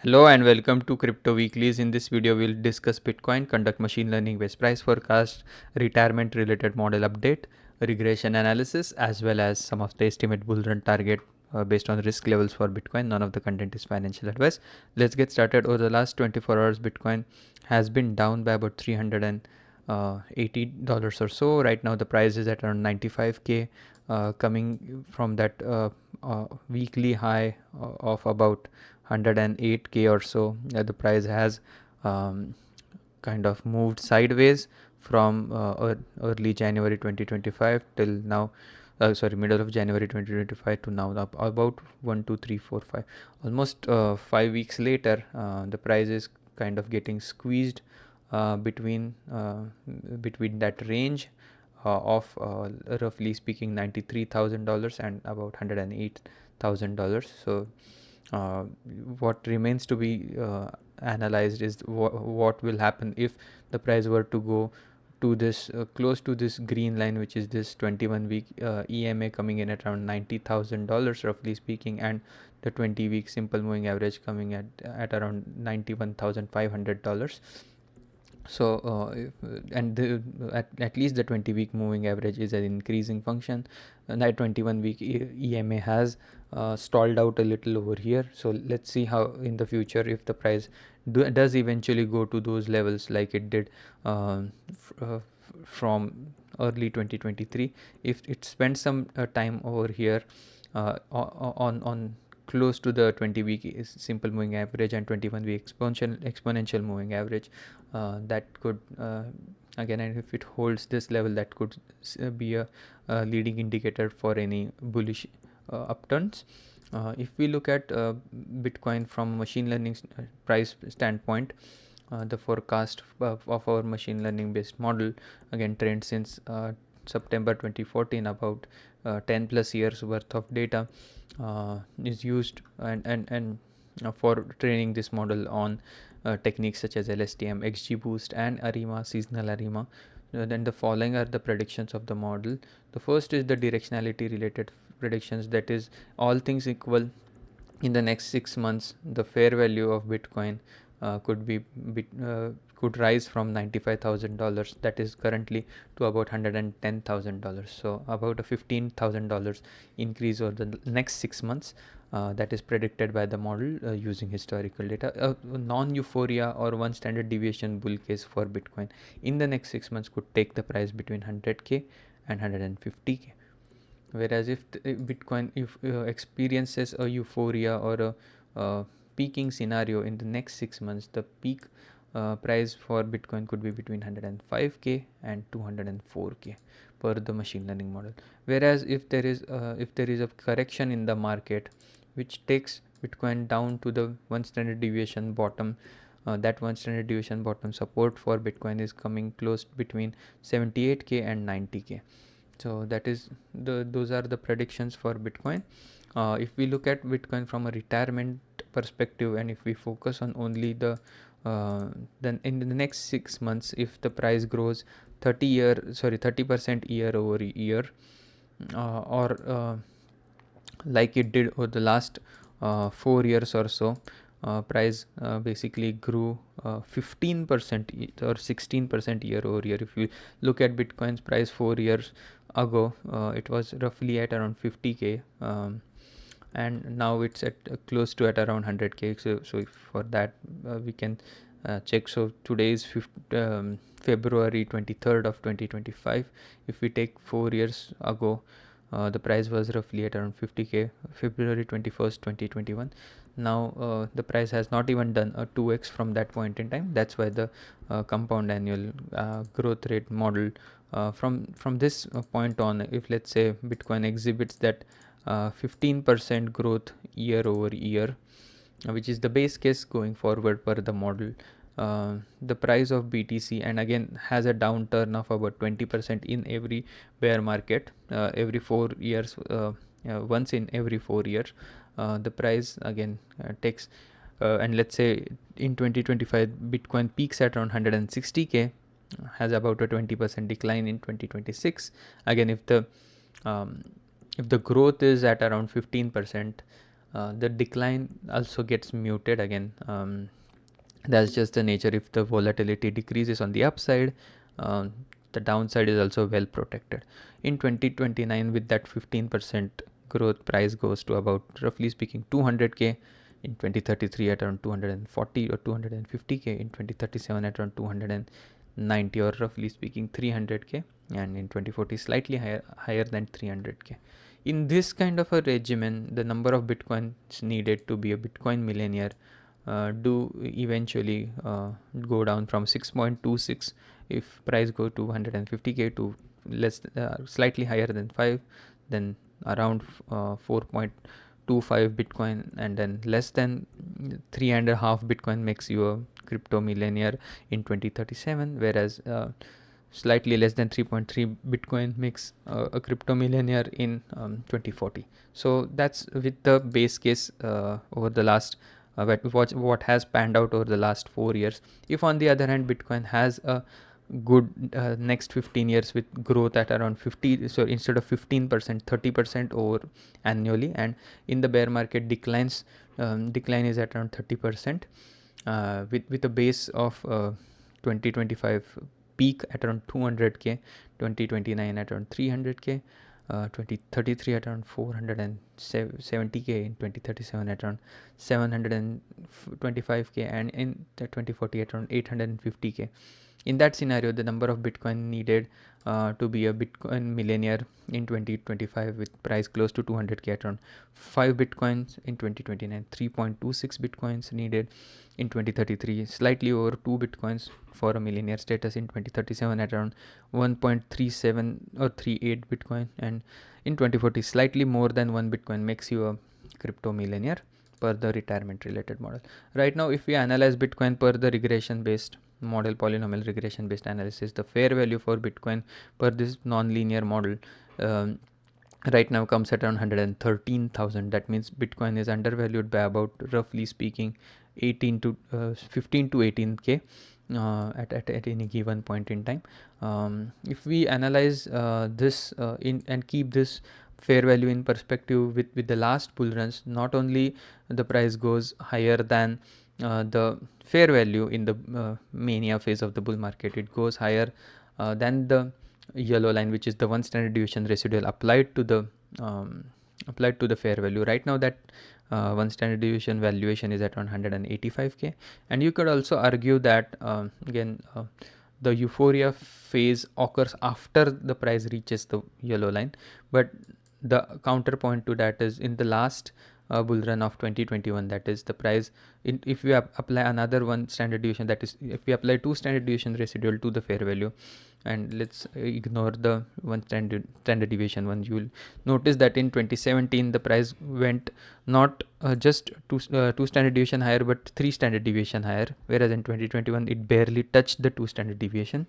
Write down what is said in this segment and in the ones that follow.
Hello and welcome to Crypto Weeklies. In this video, we'll discuss Bitcoin, conduct machine learning based price forecast, retirement related model update, regression analysis, as well as some of the estimate bull run target based on risk levels for Bitcoin. None of the content is financial advice. Let's get started. Over the last 24 hours, Bitcoin has been down by about $380 or so. Right now, the price is at around 95K, coming from that weekly high of about 108K or so. The price has kind of moved sideways from early January 2025 till now. Middle of January 2025 to now, up about 1 2 3 4 5, almost 5 weeks later. The price is kind of getting squeezed between that range of roughly speaking $93,000 and about $108,000. So what remains to be analyzed is what will happen if the price were to go to this close to this green line, which is this 21-week EMA coming in at around $90,000 roughly speaking, and the 20-week simple moving average coming at around $91,500. So at least the 20-week moving average is an increasing function, and that 21-week EMA has stalled out a little over here. So let's see how in the future, if the price does eventually go to those levels like it did from early 2023, if it spends some time over here on close to the 20-week simple moving average and 21-week exponential moving average, that could again, and if it holds this level, that could be a leading indicator for any bullish upturns. If we look at Bitcoin from machine learning price standpoint, the forecast of our machine learning based model, again trained since September 2014, about 10 plus years worth of data is used and for training this model on techniques such as LSTM, XGBoost, and ARIMA, seasonal ARIMA. Then the following are the predictions of the model. The first is the directionality related predictions, that is, all things equal, in the next 6 months the fair value of Bitcoin could rise from $95,000, that is currently, to about $110,000. So about a $15,000 increase over the next 6 months. That is predicted by the model using historical data. A non-euphoria or one standard deviation bull case for Bitcoin in the next 6 months could take the price between 100K and 150K. Whereas if Bitcoin experiences a euphoria or a peaking scenario in the next 6 months, the peak price for Bitcoin could be between 105K and 204K per the machine learning model. Whereas if there is a correction in the market which takes Bitcoin down to the one standard deviation bottom, that one standard deviation bottom support for Bitcoin is coming close between 78K and 90K. So that is those are the predictions for Bitcoin. If we look at Bitcoin from a retirement perspective, and if we focus on only then in the next 6 months, if the price grows 30% year over year, or like it did over the last 4 years or so, price basically grew 15% or 16% year over year. If you look at Bitcoin's price 4 years ago, it was roughly at around 50K, and now it's at close to at around 100K. So for that we can check. So today is February 23rd of 2025. If we take 4 years ago, the price was roughly at around 50K, February 21st 2021. Now the price has not even done a 2x from that point in time. That's why the compound annual growth rate model, from this point on, if let's say Bitcoin exhibits that 15% growth year over year, which is the base case going forward per the model, the price of BTC, and again has a downturn of about 20% in every bear market, every 4 years, once in every 4 years, the price again takes, and let's say in 2025 Bitcoin peaks at around 160K, has about a 20% decline in 2026. Again, if the growth is at around 15%, the decline also gets muted again. That's just the nature. If the volatility decreases on the upside, the downside is also well protected. In 2029, with that 15% growth, price goes to about, roughly speaking, 200k. In 2033 at around 240 or 250k. In 2037 at around 290 or roughly speaking 300k. And in 2040 slightly higher than 300k. In this kind of a regimen, the number of bitcoins needed to be a Bitcoin millionaire do eventually go down from 6.26 if price go to 150k to slightly higher than 5, then around 4.25 Bitcoin, and then less than 3.5 Bitcoin makes you a crypto millionaire in 2037, whereas slightly less than 3.3 Bitcoin makes a crypto millionaire in 2040. So that's with the base case over the last what has panned out over the last 4 years. If on the other hand Bitcoin has a good next 15 years with growth at around 50, so instead of 15%, 30% over annually, and in the bear market decline is at around 30%, with a base of 2025 peak at around 200k, 2029 at around 300k, 2033 at around 470k, in 2037 at around 725k, and in 2040 at around 850k. In that scenario, the number of Bitcoin needed to be a Bitcoin millionaire in 2025 with price close to 200k at around 5 Bitcoins, in 2029 3.26 Bitcoins needed, in 2033 slightly over 2 Bitcoins for a millionaire status, in 2037 at around 1.37 or 38 Bitcoin, and in 2040 slightly more than 1 Bitcoin makes you a crypto millionaire per the retirement related model. Right now, if we analyze Bitcoin per the regression based model, polynomial regression based analysis, the fair value for Bitcoin per this non-linear model right now comes at around 113,000. That means Bitcoin is undervalued by about, roughly speaking, 15 to 18k at any given point in time. If we analyze this and keep this fair value in perspective with the last bull runs, not only the price goes higher than the fair value in the mania phase of the bull market, it goes higher than the yellow line, which is the 1 standard deviation residual applied to the fair value. Right now that 1 standard deviation valuation is at 185k, and you could also argue that again the euphoria phase occurs after the price reaches the yellow line, but the counterpoint to that is in the last bull run of 2021, that is the price if we apply another 1 standard deviation, that is if we apply 2 standard deviation residual to the fair value, and let's ignore the 1 standard deviation one, you will notice that in 2017 the price went not just 2 standard deviation higher, but 3 standard deviation higher, whereas in 2021 it barely touched the 2 standard deviation.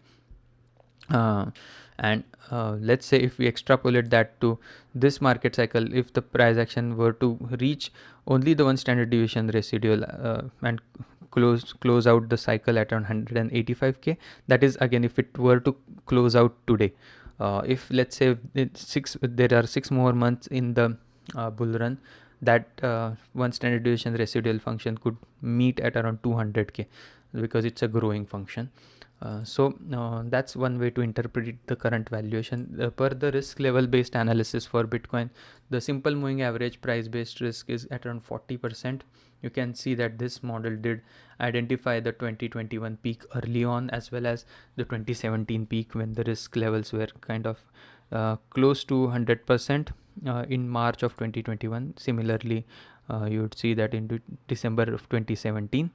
And let's say if we extrapolate that to this market cycle, if the price action were to reach only the 1 standard deviation residual and close out the cycle at around 185k, that is again if it were to close out today, if let's say there are 6 more months in the bull run, that 1 standard deviation residual function could meet at around 200k because it's a growing function. So that's one way to interpret the current valuation. Per the risk level based analysis for Bitcoin, the simple moving average price based risk is at around 40%. You can see that this model did identify the 2021 peak early on, as well as the 2017 peak when the risk levels were kind of close to 100% in March of 2021. Similarly, you would see that in December of 2017.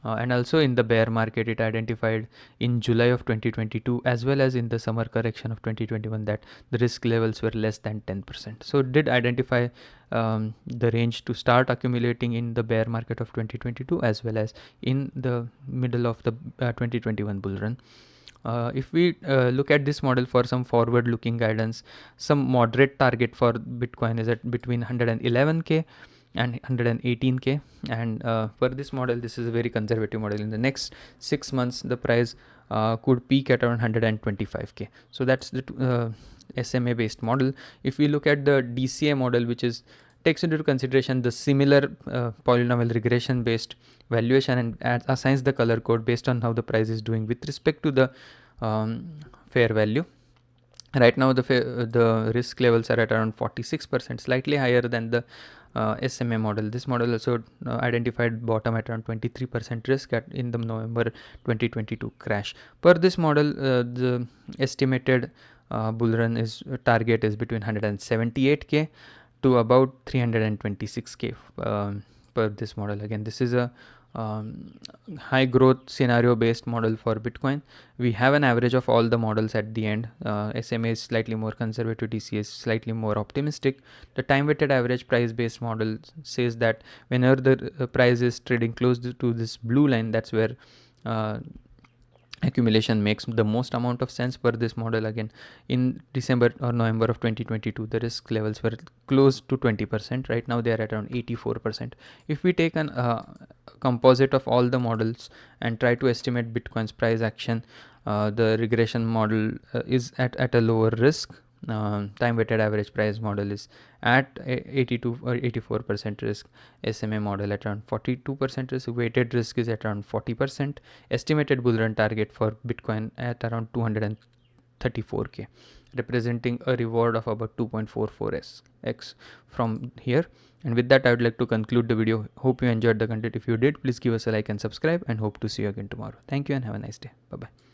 And also in the bear market, it identified in July of 2022 as well as in the summer correction of 2021 that the risk levels were less than 10%. So it did identify the range to start accumulating in the bear market of 2022 as well as in the middle of the 2021 bull run. If we look at this model for some forward looking guidance, some moderate target for Bitcoin is at between 111k and 118k, and for this model, this is a very conservative model. In the next 6 months the price could peak at around 125k. So that's the SMA based model. If we look at the DCA model, which is takes into consideration the similar polynomial regression based valuation and assigns the color code based on how the price is doing with respect to the fair value. Right now the risk levels are at around 46%, slightly higher than the SMA model. This model also identified bottom at around 23% risk in the November 2022 crash. Per this model, the estimated bull run target is between 178k to about 326k per this model. Again, this is a high growth scenario based model for Bitcoin. We have an average of all the models at the end. SMA is slightly more conservative, DCA is slightly more optimistic. The time weighted average price based model says that whenever the price is trading close to this blue line, that's where accumulation makes the most amount of sense. Per this model, again, in December or November of 2022, the risk levels were close to 20%. Right now they are at around 84%. If we take an composite of all the models and try to estimate Bitcoin's price action, the regression model is at a lower risk. Time weighted average price model is at 82 or 84% risk. SMA model at around 42% risk. Weighted risk is at around 40%. Estimated bull run target for Bitcoin at around 234k, representing a reward of about 2.44x from here. And with that, I would like to conclude the video. Hope you enjoyed the content. If you did, please give us a like and subscribe, and hope to see you again tomorrow. Thank you and have a nice day. Bye bye.